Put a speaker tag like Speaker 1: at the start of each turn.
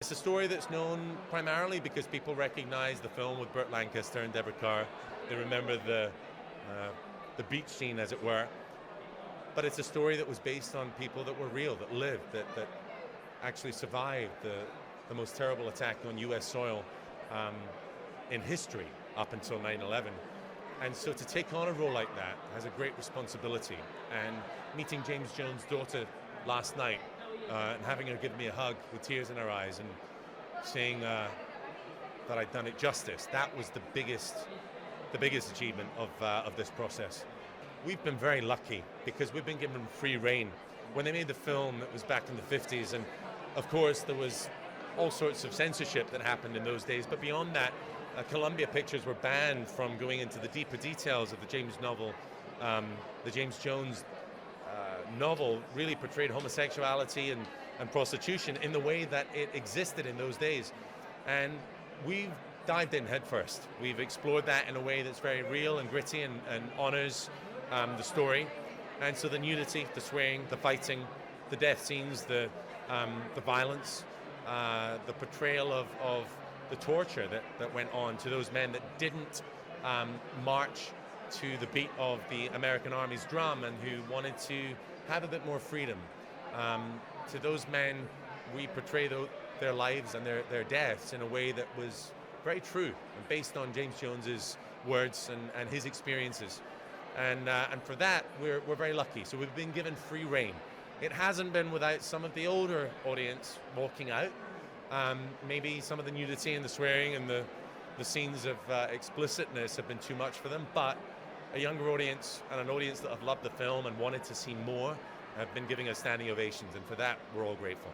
Speaker 1: It's a story that's known primarily because people recognize the film with Burt Lancaster and Deborah Kerr. They remember the beach scene, as it were. But it's a story that was based on people that were real, that lived, that actually survived the most terrible attack on U.S. soil in history up until 9/11. And so to take on a role like that has a great responsibility. And meeting James Jones' daughter last night and having her give me a hug with tears in her eyes and saying that I'd done it justice, that was the biggest achievement of this process. We've been very lucky because we've been given free rein. When they made the film, it was back in the 50s, and of course there was all sorts of censorship that happened in those days, but beyond that, Columbia Pictures were banned from going into the deeper details of the James novel. The James Jones novel really portrayed homosexuality and prostitution in the way that it existed in those days. And we've dived in head first. We've explored that in a way that's very real and gritty and honors the story. And so the nudity, the swearing, the fighting, the death scenes, the violence, the portrayal of the torture that went on to those men that didn't march to the beat of the American Army's drum and who wanted to have a bit more freedom. To those men, we portray their lives and their deaths in a way that was very true and based on James Jones's words and his experiences. And for that, we're very lucky. So we've been given free rein. It hasn't been without some of the older audience walking out. Maybe some of the nudity and the swearing and the scenes of explicitness have been too much for them, but a younger audience and an audience that have loved the film and wanted to see more have been giving us standing ovations, and for that we're all grateful.